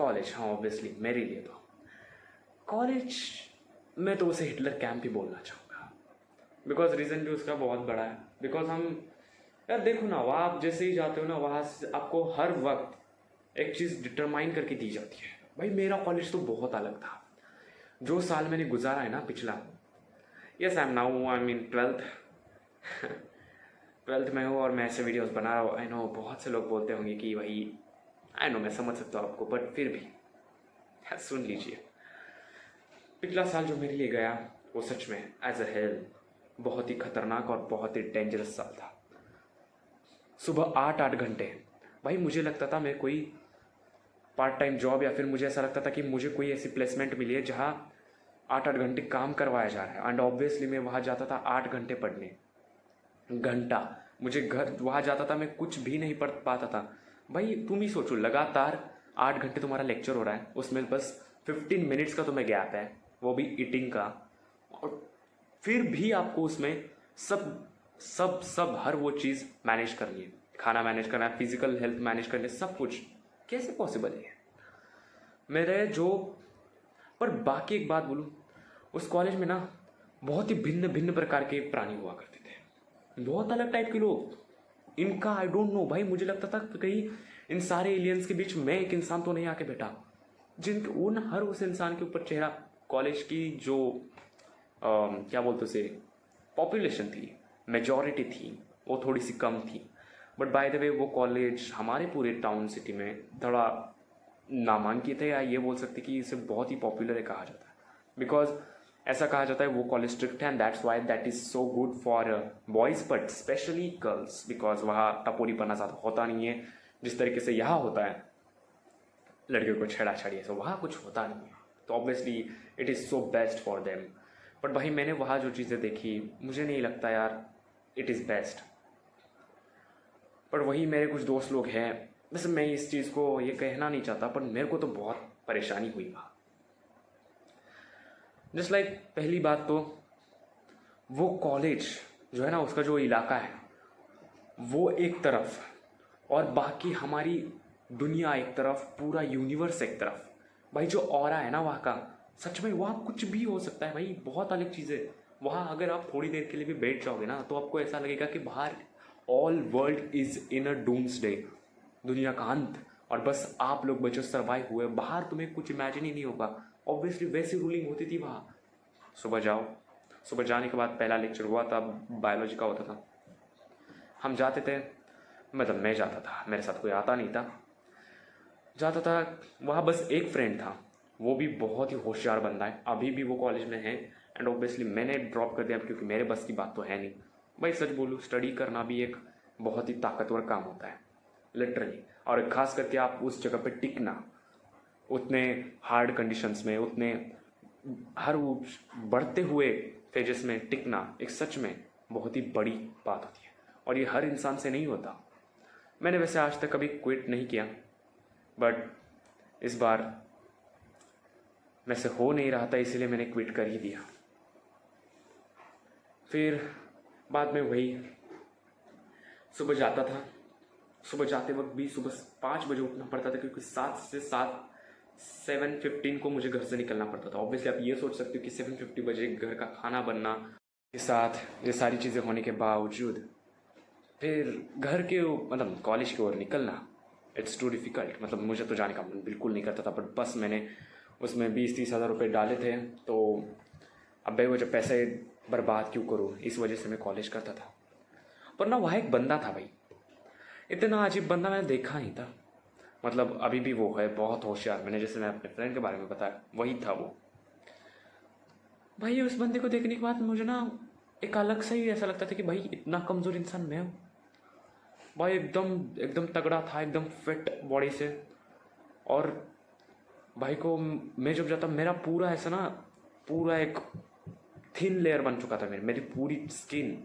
College, हाँ obviously मेरे लिए तो कॉलेज में तो उसे हिटलर कैंप ही बोलना चाहूँगा। बिकॉज रीज़न भी उसका बहुत बड़ा है। बिकॉज हम यार देखो ना, वहाँ आप जैसे ही जाते हो ना, वहाँ से आपको हर वक्त एक चीज़ डिटरमाइन करके दी जाती है। भाई मेरा कॉलेज तो बहुत अलग था। जो साल मैंने गुजारा है ना पिछला, yes I am now I mean 12th में हूँ और मैं ऐसे वीडियोस बना रहा हूँ। आई नो बहुत से लोग बोलते होंगे कि भाई, आई नो मैं समझ सकता हूँ आपको, बट फिर भी सुन लीजिए। पिछला साल जो मेरे लिए गया वो सच में एज अ हेल बहुत ही खतरनाक और बहुत ही डेंजरस साल था। सुबह 8-8 घंटे, भाई मुझे लगता था मैं कोई पार्ट टाइम जॉब, या फिर मुझे ऐसा लगता था कि मुझे कोई ऐसी प्लेसमेंट मिली है जहाँ 8-8 घंटे काम करवाया जा रहा है। एंड ऑब्वियसली मैं वहाँ जाता था 8 घंटे पढ़ने। घंटा मुझे घर वहाँ जाता था, मैं कुछ भी नहीं पढ़ पाता था। भाई तुम ही सोचो, लगातार 8 घंटे तुम्हारा लेक्चर हो रहा है, उसमें बस 15 मिनट्स का तुम्हें गैप है, वो भी ईटिंग का। और फिर भी आपको उसमें सब सब सब हर वो चीज़ मैनेज करनी है। खाना मैनेज करना है, फिजिकल हेल्थ मैनेज करनी है, सब कुछ कैसे पॉसिबल है मेरे जो। पर बाकी एक बात बोलूँ, उस कॉलेज में ना बहुत ही भिन्न भिन्न प्रकार के प्राणी हुआ करते थे, बहुत अलग टाइप के लोग। इनका आई डोंट नो भाई, मुझे लगता था कि कहीं इन सारे एलियंस के बीच मैं एक इंसान तो नहीं आके बैठा, जिनके उन हर उस इंसान के ऊपर चेहरा, कॉलेज की जो क्या बोलते उसे पॉपुलेशन थी, मेजॉरिटी थी, वो थोड़ी सी कम थी। बट बाय द वे वो कॉलेज हमारे पूरे टाउन सिटी में थोड़ा नामांकित है, या ये बोल सकते कि इसे बहुत ही पॉपुलर है कहा जाता है। बिकॉज ऐसा कहा जाता है वो कॉलेज स्ट्रिक्ट है, and that's why that is so good for boys but specially girls, because वहाँ टपोरी पना ज़्यादा होता नहीं है जिस तरीके से यहाँ होता है, लड़कियों को छेड़ा छाड़ी ऐसा वहाँ कुछ होता नहीं है। तो obviously it is so best for them. But भाई मैंने वहाँ जो चीज़ें देखी, मुझे नहीं लगता यार इट इज़ बेस्ट। पर वही मेरे कुछ दोस्त लोग हैं, वैसे मैं इस चीज़ को ये कहना नहीं चाहता, पर मेरे को तो बहुत परेशानी हुई वहाँ। जस्ट लाइक पहली बात तो वो कॉलेज जो है ना, उसका जो इलाका है वो एक तरफ, और बाकी हमारी दुनिया एक तरफ, पूरा यूनिवर्स एक तरफ। भाई जो ऑरा है ना वहाँ का, सच में वहाँ कुछ भी हो सकता है भाई, बहुत अलग चीज़ें। वहाँ अगर आप थोड़ी देर के लिए भी बैठ जाओगे ना, तो आपको ऐसा लगेगा कि बाहर all world is in a doomsday, दुनिया का अंत, और बस आप लोग बचो सर्वाइव हुए। बाहर तुम्हें कुछ इमेजिन ही नहीं होगा। ऑब्वियसली वैसी रूलिंग होती थी वहाँ। सुबह जाओ, सुबह जाने के बाद पहला लेक्चर हुआ था, बायोलॉजी का होता था। हम जाते थे, मतलब मैं जाता था, मेरे साथ कोई आता नहीं था, जाता था। वहाँ बस एक फ्रेंड था, वो भी बहुत ही होशियार बंदा है, अभी भी वो कॉलेज में है। एंड ऑब्वियसली मैंने ड्रॉप कर दिया क्योंकि मेरे बस की बात तो है नहीं। भाई सच बोलूँ, स्टडी करना भी एक बहुत ही ताकतवर काम होता है लिटरली, और ख़ास करके आप उस जगह पे टिकना, उतने हार्ड कंडीशंस में, उतने हर वो बढ़ते हुए फेजेस में टिकना एक सच में बहुत ही बड़ी बात होती है, और ये हर इंसान से नहीं होता। मैंने वैसे आज तक कभी क्विट नहीं किया, बट इस बार मैं से हो नहीं रहा था, इसीलिए मैंने क्विट कर ही दिया। फिर बाद में वही सुबह जाता था, सुबह जाते वक्त भी सुबह 5 बजे उठना पड़ता था, क्योंकि 7 को मुझे घर से निकलना पड़ता था। ऑब्वियसली आप ये सोच सकते हो कि 7:50 बजे घर का खाना बनना के साथ ये सारी चीज़ें होने के बावजूद फिर घर के मतलब कॉलेज की ओर निकलना, इट्स टू डिफ़िकल्ट। मतलब मुझे तो जाने का मन बिल्कुल नहीं करता था, बट बस मैंने उसमें 20-30 हज़ार रुपये डाले थे, तो अब बेवजह पैसे बर्बाद क्यों करूँ, इस वजह से मैं कॉलेज करता था। पर ना वहाँ एक बंदा था भाई, इतना अजीब बंदा मैंने देखा नहीं था। मतलब अभी भी वो है बहुत होशियार, मैंने जैसे मैं अपने फ्रेंड के बारे में बताया, वही था वो। भाई उस बंदे को देखने के बाद मुझे ना एक अलग से ही ऐसा लगता था कि भाई इतना कमज़ोर इंसान मैं हूँ। भाई एकदम एकदम तगड़ा था, एकदम फिट बॉडी से। और भाई को मैं जब जाता, मेरा पूरा ऐसा ना, पूरा एक थिन लेयर बन चुका था मेरी पूरी स्किन।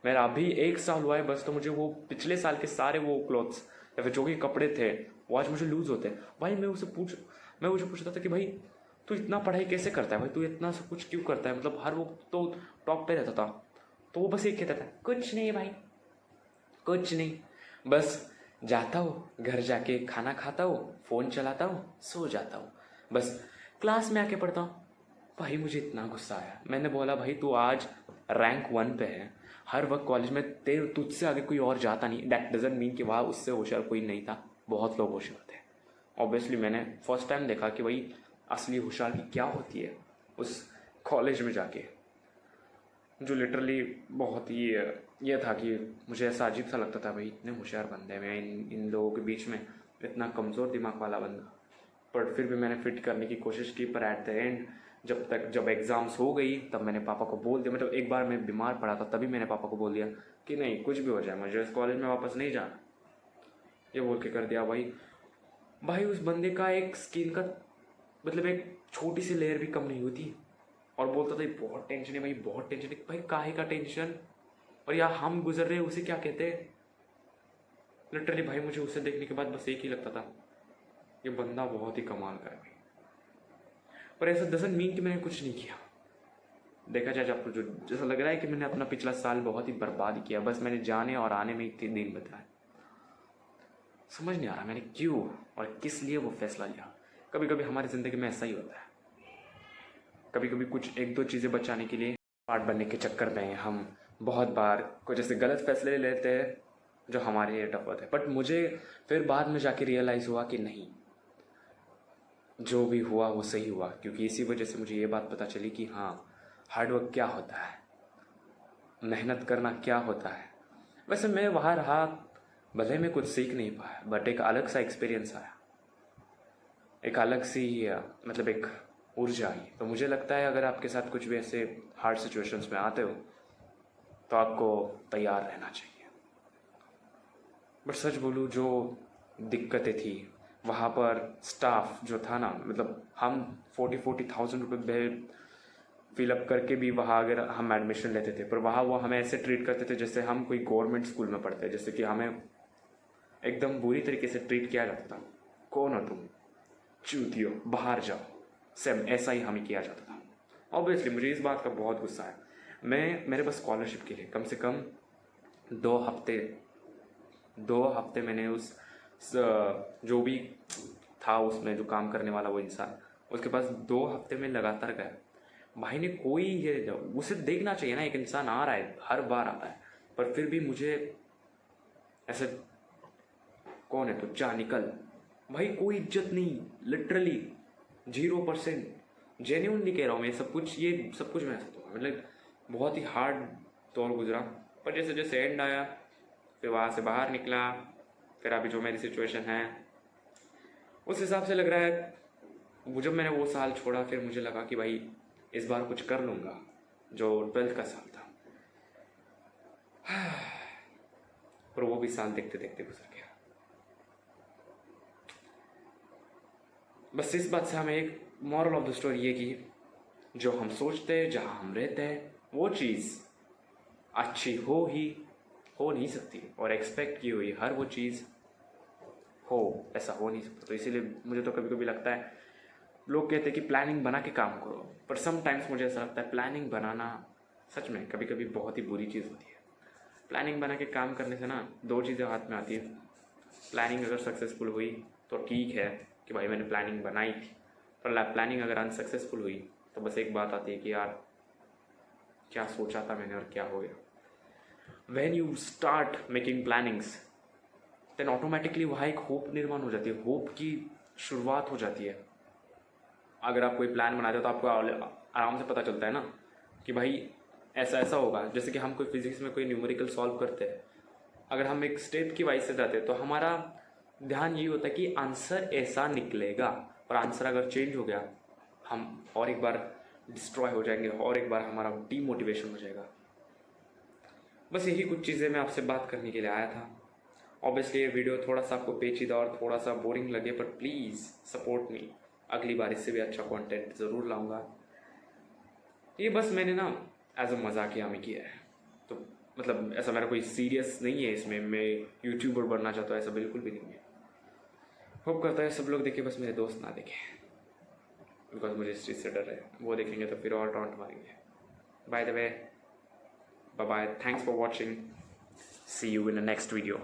मेरा अभी 1 साल हुआ है बस, तो मुझे वो पिछले साल के सारे वो क्लॉथ्स या फिर जो भी कपड़े थे वो आज मुझे लूज़ होते हैं। भाई मैं उसे पूछता था कि भाई तू इतना पढ़ाई कैसे करता है, भाई तू इतना सब कुछ क्यों करता है, मतलब हर वो तो टॉप पे रहता था। तो वो बस एक कहता था, कुछ नहीं भाई, कुछ नहीं, बस जाता हूँ, घर जाके खाना खाता हूँ, फ़ोन चलाता हूँ, सो जाता हूँ, बस क्लास में आके पढ़ता हूँ। भाई मुझे इतना गुस्सा आया, मैंने बोला भाई तू आज रैंक 1 पे है, हर वक्त कॉलेज में तेरे तुझसे आगे कोई और जाता नहीं, दैट डजंट मीन कि वहाँ उससे होशियार कोई नहीं था, बहुत लोग होशियार थे। ऑब्वियसली मैंने फर्स्ट टाइम देखा कि भाई असली होशियार की क्या होती है उस कॉलेज में जाके, जो लिटरली बहुत ही ये था कि मुझे ऐसा अजीब सा लगता था, भाई इतने होशियार बंदे हैं इन लोगों के बीच में, इतना कमज़ोर दिमाग वाला बंदा। पर फिर भी मैंने फिट करने की कोशिश की, पर एट द एंड जब एग्ज़ाम्स हो गई तब मैंने पापा को बोल दिया, मतलब एक बार मैं बीमार पड़ा था तभी मैंने पापा को बोल दिया कि नहीं कुछ भी हो जाए मुझे इस कॉलेज में वापस नहीं जाना, ये बोल के कर दिया। भाई उस बंदे का एक स्किन का मतलब एक छोटी सी लेयर भी कम नहीं हुई और बोलता था बहुत टेंशन है भाई, बहुत टेंशन है। भाई काहे का टेंशन, और या हम गुजर रहे हैं उसे क्या कहते हैं। लिटरली भाई मुझे उसे देखने के बाद बस एक ही लगता था, ये बंदा बहुत ही कमाल का है भाई। पर ऐसा डजंट मीन कि मैंने कुछ नहीं किया। देखा जाए आपको जो जैसा लग रहा है कि मैंने अपना पिछला साल बहुत ही बर्बाद किया, बस मैंने जाने और आने में ही 3 दिन बताए। समझ नहीं आ रहा मैंने क्यों और किस लिए वो फैसला लिया। कभी कभी हमारी ज़िंदगी में ऐसा ही होता है, कभी कभी कुछ एक दो चीज़ें बचाने के लिए पार्ट बनने के चक्कर में हम बहुत बार कुछ ऐसे गलत फैसले लेते हैं जो हमारे लिए टफ होते हैं। बट मुझे फिर बाद में जाके रियलाइज़ हुआ कि नहीं, जो भी हुआ वो सही हुआ, क्योंकि इसी वजह से मुझे ये बात पता चली कि हाँ हार्डवर्क क्या होता है, मेहनत करना क्या होता है। वैसे मैं वहाँ रहा, भले मैं कुछ सीख नहीं पाया, बट एक अलग सा एक्सपीरियंस आया, एक अलग सी मतलब एक ऊर्जा आई। तो मुझे लगता है अगर आपके साथ कुछ भी ऐसे हार्ड सिचुएशंस में आते हो तो आपको तैयार रहना चाहिए। बट सच बोलूँ जो दिक्कतें थी वहाँ पर, स्टाफ जो था ना, मतलब हम 40,000 रुपये फिलअप करके भी वहाँ अगर हम एडमिशन लेते थे, पर वहाँ वो हमें ऐसे ट्रीट करते थे जैसे हम कोई गवर्नमेंट स्कूल में पढ़ते हैं, जैसे कि हमें एकदम बुरी तरीके से ट्रीट किया जाता था। कौन हो तुम, चूतियो, बाहर जाओ, सेम ऐसा ही हमें किया जाता था। ऑब्वियसली मुझे इस बात का बहुत गुस्सा है। मेरे पास स्कॉलरशिप के लिए कम से कम 2 हफ्ते मैंने जो भी था उसमें जो काम करने वाला वो इंसान, उसके पास 2 हफ्ते में लगातार गया। भाई ने कोई ये उसे देखना चाहिए ना, एक इंसान आ रहा है, हर बार आता है, पर फिर भी मुझे ऐसे कौन है तो जा निकल। भाई कोई इज्जत नहीं, लिटरली 0%। जेन्यूनली कह रहा हूँ मैं, ये सब कुछ मैं सकता हूँ, मतलब बहुत ही हार्ड दौर गुजरा। पर जैसे जैसे एंड आया, फिर वहाँ से बाहर निकला, फिर अभी जो मेरी सिचुएशन है उस हिसाब से लग रहा है। जब मैंने वो साल छोड़ा फिर मुझे लगा कि भाई इस बार कुछ कर लूँगा, जो 12th का साल था। पर वो भी साल देखते देखते गुजर गया। बस इस बात से हमें एक मॉरल ऑफ द स्टोरी ये कि जो हम सोचते हैं, जहाँ हम रहते हैं, वो चीज़ अच्छी हो नहीं सकती, और एक्सपेक्ट की हुई हर वो चीज़ हो ऐसा हो नहीं सकता। तो इसीलिए मुझे तो कभी कभी लगता है, लोग कहते हैं कि प्लानिंग बना के काम करो, पर समटाइम्स मुझे ऐसा लगता है प्लानिंग बनाना सच में कभी कभी बहुत ही बुरी चीज़ होती है। प्लानिंग बना के काम करने से ना 2 चीज़ें हाथ में आती है। प्लानिंग अगर सक्सेसफुल हुई तो ठीक है कि भाई मैंने प्लानिंग बनाई थी, पर प्लानिंग अगर अनसक्सेसफुल हुई तो बस एक बात आती है कि यार क्या सोचा था मैंने और क्या हो गया। When you start making plannings then automatically वहाँ एक होप निर्माण हो जाती है, होप की शुरुआत हो जाती है। अगर आप कोई प्लान बनाते हो तो आपको आराम से पता चलता है ना कि भाई ऐसा ऐसा होगा। जैसे कि हम कोई फिजिक्स में कोई न्यूमेरिकल सॉल्व करते हैं, अगर हम एक स्टेप की वाइज से जाते हैं तो हमारा ध्यान ये होता है कि आंसर ऐसा निकलेगा, और आंसर अगर चेंज हो गया हम और एक बार डिस्ट्रॉय हो जाएंगे, और एक बार हमारा डीमोटिवेशन हो जाएगा। बस यही कुछ चीज़ें मैं आपसे बात करने के लिए आया था। ऑब्वियसली ये वीडियो थोड़ा सा आपको पेचीदा और थोड़ा सा बोरिंग लगे, पर प्लीज़ सपोर्ट मी, अगली बार इससे भी अच्छा कंटेंट ज़रूर लाऊंगा। ये बस मैंने ना एज अ मजाकिया में किया है, तो मतलब ऐसा मेरा कोई सीरियस नहीं है इसमें, मैं यूट्यूबर बनना चाहता हूँ ऐसा बिल्कुल भी नहीं है। होप करता है सब लोग देखें, बस मेरे दोस्त ना देखें, बिकॉज मुझे इस चीज़ से डर है, वो देखेंगे तो फिर और टॉन्ट मारेंगे। By the way, bye bye, thanks for watching, see you in the next video.